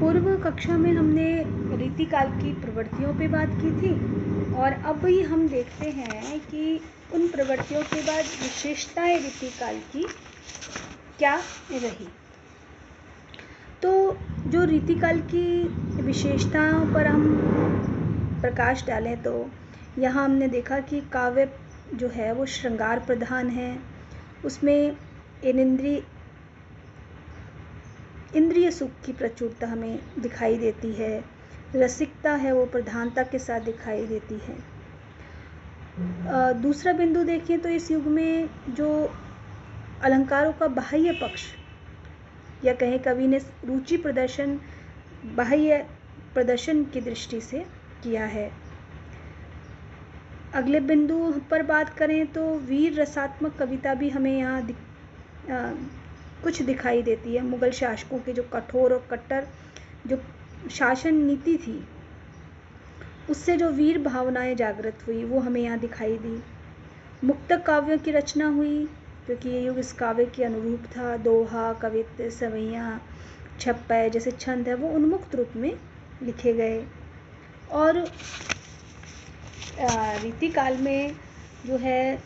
पूर्व कक्षा में हमने रीतिकाल की प्रवृत्तियों पे बात की थी और अब ही हम देखते हैं कि उन प्रवृत्तियों के बाद विशेषताएं रीतिकाल की क्या रही। तो जो रीतिकाल की विशेषताओं पर हम प्रकाश डालें तो यहाँ हमने देखा कि काव्य जो है वो श्रृंगार प्रधान है, उसमें इंद्रिय सुख की प्रचुरता हमें दिखाई देती है, रसिकता है वो प्रधानता के साथ दिखाई देती है। दूसरा बिंदु देखें तो इस युग में जो अलंकारों का बाह्य पक्ष या कहें कवि ने रुचि प्रदर्शन बाह्य प्रदर्शन की दृष्टि से किया है। अगले बिंदु पर बात करें तो वीर रसात्मक कविता भी हमें यहाँ कुछ दिखाई देती है। मुगल शासकों के जो कठोर और कट्टर जो शासन नीति थी उससे जो वीर भावनाएं जागृत हुई वो हमें यहाँ दिखाई दी। मुक्तक काव्यों की रचना हुई क्योंकि ये युग इस काव्य के अनुरूप था। दोहा, कवित्त, सवैयाँ, छप्पय जैसे छंद है वो उन्मुक्त रूप में लिखे गए। और रीतिकाल में जो है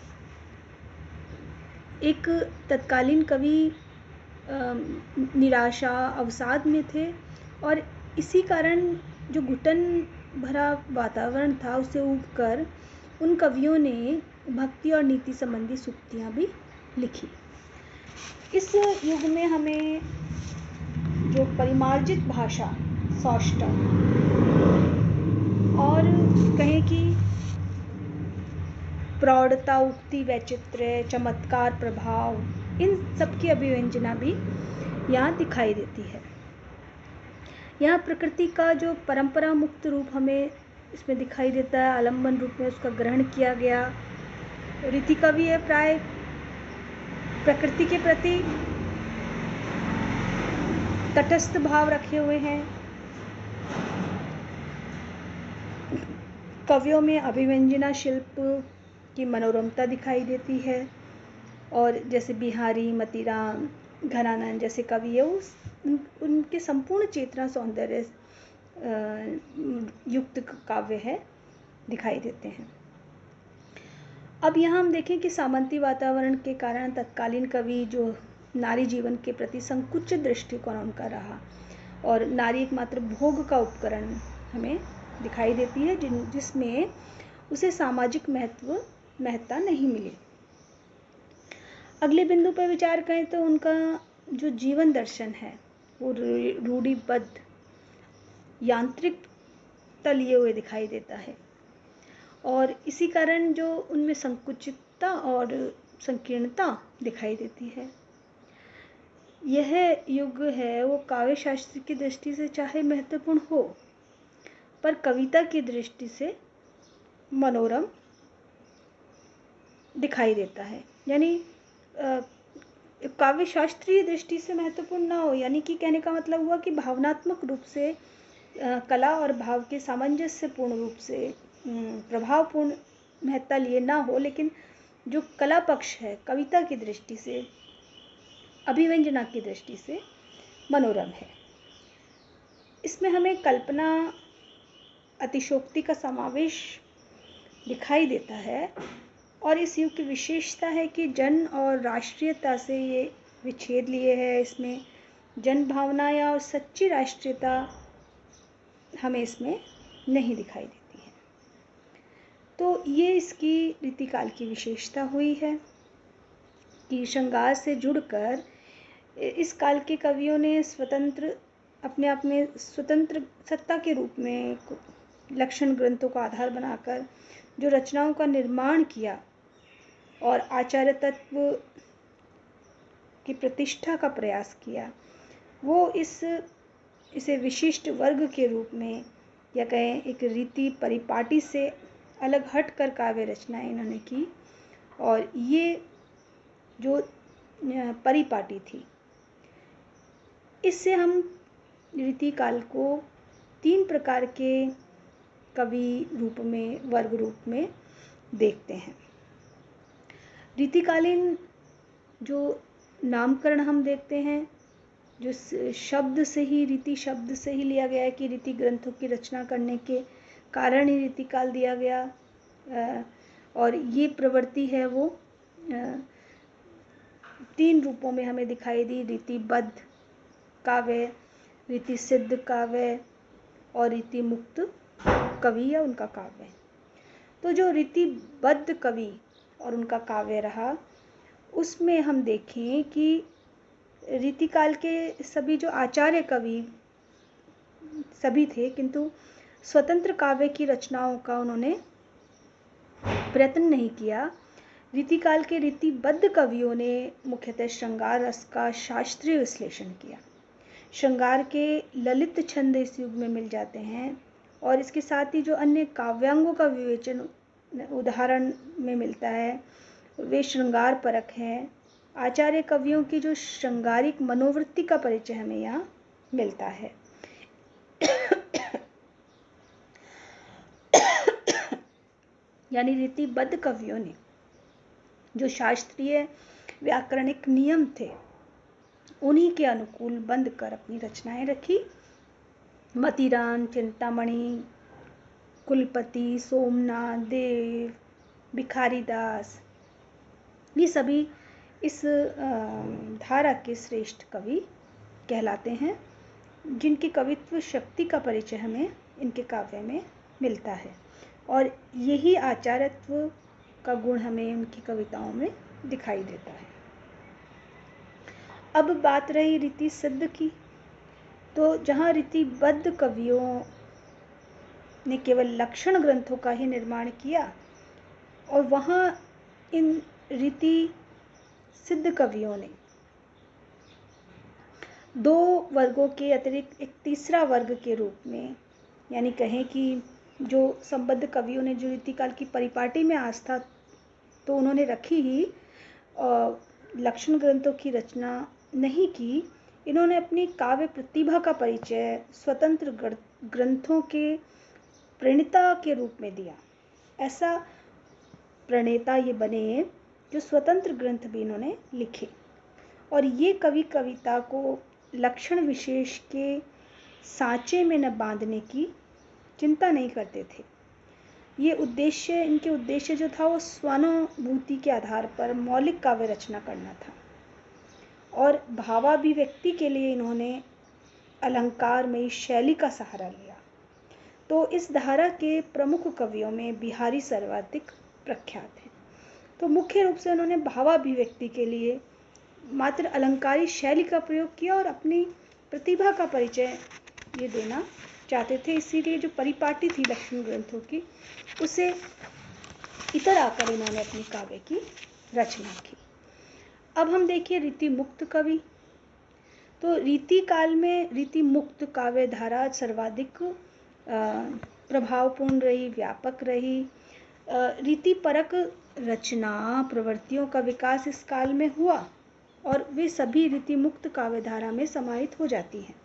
एक तत्कालीन कवि निराशा अवसाद में थे और इसी कारण जो घुटन भरा वातावरण था उससे ऊबकर उन कवियों ने भक्ति और नीति संबंधी सूक्तियाँ भी लिखी। इस युग में हमें जो परिमार्जित भाषा सौष्ठव और कहें कि प्रौढ़ता, उक्ति, वैचित्र्य, चमत्कार, प्रभाव, इन सब की अभिव्यंजना भी यहाँ दिखाई देती है। यहाँ प्रकृति का जो परंपरा मुक्त रूप हमें इसमें दिखाई देता है, आलम्बन रूप में उसका ग्रहण किया गया। रीति कवि है प्राय प्रकृति के प्रति तटस्थ भाव रखे हुए हैं। कवियों में अभिव्यंजना शिल्प की मनोरमता दिखाई देती है और जैसे बिहारी, मतीराम, घनानंद जैसे कवि है उनके संपूर्ण चेतना सौंदर्य युक्त काव्य है दिखाई देते हैं। अब यहाँ हम देखें कि सामंती वातावरण के कारण तत्कालीन कवि जो नारी जीवन के प्रति संकुचित दृष्टिकोण उनका रहा और नारी एकमात्र भोग का उपकरण हमें दिखाई देती है जिसमें उसे सामाजिक महत्ता नहीं मिली। अगले बिंदु पर विचार करें तो उनका जो जीवन दर्शन है वो रूढ़िबद्ध यांत्रिकता लिए हुए दिखाई देता है और इसी कारण जो उनमें संकुचितता और संकीर्णता दिखाई देती है। यह युग है वो काव्य शास्त्र की दृष्टि से चाहे महत्वपूर्ण हो पर कविता की दृष्टि से मनोरम दिखाई देता है। यानी काव्य शास्त्रीय दृष्टि से महत्वपूर्ण ना हो, यानी कि कहने का मतलब हुआ कि भावनात्मक रूप से कला और भाव के सामंजस्यपूर्ण रूप से प्रभावपूर्ण महत्ता लिए ना हो, लेकिन जो कला पक्ष है कविता की दृष्टि से अभिव्यंजना की दृष्टि से मनोरम है। इसमें हमें कल्पना अतिशोक्ति का समावेश दिखाई देता है और इस युग की विशेषता है कि जन और राष्ट्रीयता से ये विच्छेद लिए है। इसमें जन भावना या और सच्ची राष्ट्रीयता हमें इसमें नहीं दिखाई देती है। तो ये इसकी रीतिकाल की विशेषता हुई है कि श्रृंगार से जुड़कर इस काल के कवियों ने अपने आप में स्वतंत्र सत्ता के रूप में लक्षण ग्रंथों का आधार बनाकर जो रचनाओं का निर्माण किया और आचार्य तत्व की प्रतिष्ठा का प्रयास किया, वो इसे विशिष्ट वर्ग के रूप में या कहें एक रीति परिपाटी से अलग हटकर काव्य रचनाएं इन्होंने की। और ये जो परिपाटी थी इससे हम रीतिकाल को 3 प्रकार के कवि रूप में वर्ग रूप में देखते हैं। रीतिकालीन जो नामकरण हम देखते हैं जो शब्द से ही, रीति शब्द से ही लिया गया है कि रीति ग्रंथों की रचना करने के कारण ही रीति काल दिया गया। और ये प्रवृत्ति है वो 3 रूपों में हमें दिखाई दी, रीतिबद्ध काव्य, रीति सिद्ध काव्य और रीति मुक्त कवि या उनका काव्य। तो जो रीतिबद्ध कवि और उनका काव्य रहा, उसमें हम देखें कि रीतिकाल के सभी जो आचार्य कवि सभी थे, किंतु स्वतंत्र काव्य की रचनाओं का उन्होंने प्रयत्न नहीं किया। रीतिकाल के रीतिबद्ध कवियों ने मुख्यतः श्रृंगार रस का शास्त्रीय विश्लेषण किया। श्रृंगार के ललित छंद इस युग में मिल जाते हैं और इसके साथ ही जो अन्य काव्यांगों का विवेचन उदाहरण में मिलता है वे श्रृंगार परक हैं। आचार्य कवियों की जो श्रृंगारिक मनोवृत्ति का परिचय हमें यहाँ मिलता है। यानी रीतिबद्ध कवियों ने जो शास्त्रीय व्याकरणिक नियम थे उन्हीं के अनुकूल बंद कर अपनी रचनाएं रखी। मतिरान, चिंतामणि, कुलपति, सोमनाथ, देव, भिखारीदास, ये सभी इस धारा के श्रेष्ठ कवि कहलाते हैं, जिनकी कवित्व शक्ति का परिचय हमें इनके काव्य में मिलता है और यही आचार्यत्व का गुण हमें उनकी कविताओं में दिखाई देता है। अब बात रही रीति सिद्ध की, तो जहाँ रीतिबद्ध कवियों ने केवल लक्षण ग्रंथों का ही निर्माण किया और वहाँ इन रीति सिद्ध कवियों ने 2 वर्गों के अतिरिक्त एक तीसरा वर्ग के रूप में, यानी कहें कि जो संबद्ध कवियों ने जो रीतिकाल की परिपाटी में आस्था तो उन्होंने रखी ही, लक्षण ग्रंथों की रचना नहीं की। इन्होंने अपनी काव्य प्रतिभा का परिचय स्वतंत्र ग्रंथों के प्रणेता के रूप में दिया। ऐसा प्रणेता ये बने जो स्वतंत्र ग्रंथ भी इन्होंने लिखे और ये कवि कविता को लक्षण विशेष के सांचे में न बांधने की चिंता नहीं करते थे। ये उद्देश्य, इनके उद्देश्य जो था वो स्वानुभूति के आधार पर मौलिक काव्य रचना करना था और भावाभिव्यक्ति के लिए इन्होंने अलंकारमयी शैली का सहारा लिया। तो इस धारा के प्रमुख कवियों में बिहारी सर्वाधिक प्रख्यात हैं। तो मुख्य रूप से उन्होंने भावाभिव्यक्ति के लिए मात्र अलंकारी शैली का प्रयोग किया और अपनी प्रतिभा का परिचय ये देना चाहते थे। इसीलिए जो परिपाटी थी लक्षण ग्रंथों की, उसे इतर आकर इन्होंने अपनी काव्य की रचना की। अब हम देखिए रीति मुक्त कवि। तो रीति काल में रीति मुक्त काव्य धारा सर्वाधिक प्रभावपूर्ण रही, व्यापक रही। रीति परक रचना प्रवृत्तियों का विकास इस काल में हुआ और वे सभी रीति मुक्त काव्य धारा में समाहित हो जाती हैं।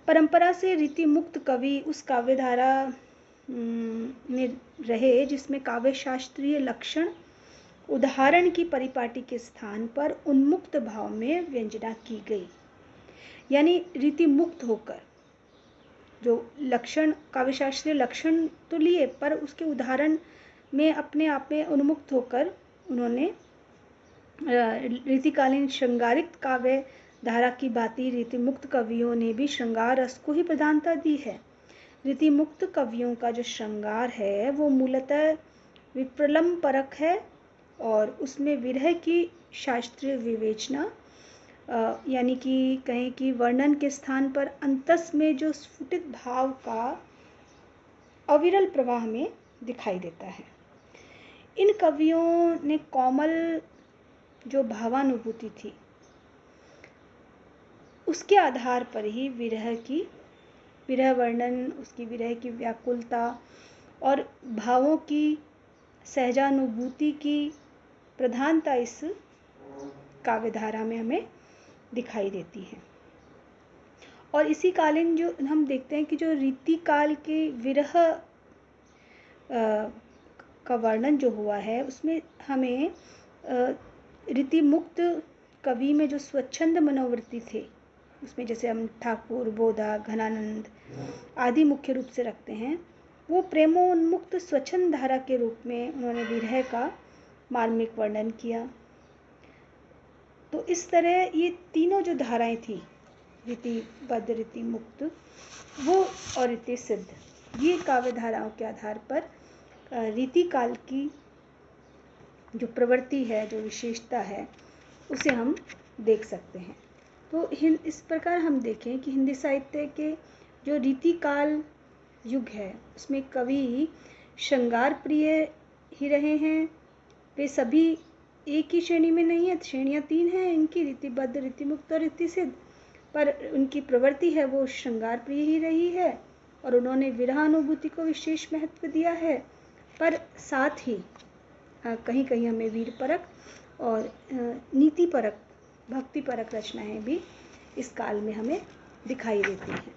परंपरा से रीति मुक्त कवि उस काव्य धारा में रहे जिसमें काव्य शास्त्रीय लक्षण उदाहरण की परिपाटी के स्थान पर उन्मुक्त भाव में व्यंजना की गई। यानी रीति मुक्त होकर जो लक्षण, काव्य शास्त्रीय लक्षण तो लिए पर उसके उदाहरण में अपने आप में उन्मुक्त होकर उन्होंने रीतिकालीन श्रृंगारिक काव्य धारा की भांति रीति मुक्त कवियों ने भी श्रृंगार रस को ही प्रधानता दी है। रीति मुक्त कवियों का जो श्रृंगार है वो मूलतः विप्रलंब परक है और उसमें विरह की शास्त्रीय विवेचना, यानी कि कहें कि वर्णन के स्थान पर अंतस में जो स्फुटित भाव का अविरल प्रवाह में दिखाई देता है। इन कवियों ने कोमल जो भावानुभूति थी उसके आधार पर ही विरह वर्णन, उसकी विरह की व्याकुलता और भावों की सहजानुभूति की प्रधानता इस काव्यधारा में हमें दिखाई देती है। और इसी कालीन जो हम देखते हैं कि जो रीति काल के विरह का वर्णन जो हुआ है उसमें हमें रीति मुक्त कवि में जो स्वच्छंद मनोवृत्ति थे उसमें जैसे हम ठाकुर, बोधा, घनानंद आदि मुख्य रूप से रखते हैं, वो प्रेमोन्मुक्त स्वच्छंद धारा के रूप में उन्होंने विरह का मार्मिक वर्णन किया। तो इस तरह ये तीनों जो धाराएं थी, रीतिबद्ध, रीति मुक्त, वो और रीति सिद्ध, ये काव्य धाराओं के आधार पर रीति काल की जो प्रवृत्ति है, जो विशेषता है, उसे हम देख सकते हैं। तो इस प्रकार हम देखें कि हिंदी साहित्य के जो रीतिकाल युग है उसमें कवि श्रृंगार प्रिय ही रहे हैं। वे सभी एक ही श्रेणी में नहीं है, श्रेणियाँ तीन हैं इनकी, रीतिबद्ध, रीतिमुक्त और रीति सिद्ध, पर उनकी प्रवृत्ति है वो श्रृंगार प्रिय ही रही है और उन्होंने विरह अनुभूति को विशेष महत्व दिया है। पर साथ ही कहीं कहीं हमें वीर परक और नीति परक, भक्ति परक रचनाएं भी इस काल में हमें दिखाई देती हैं।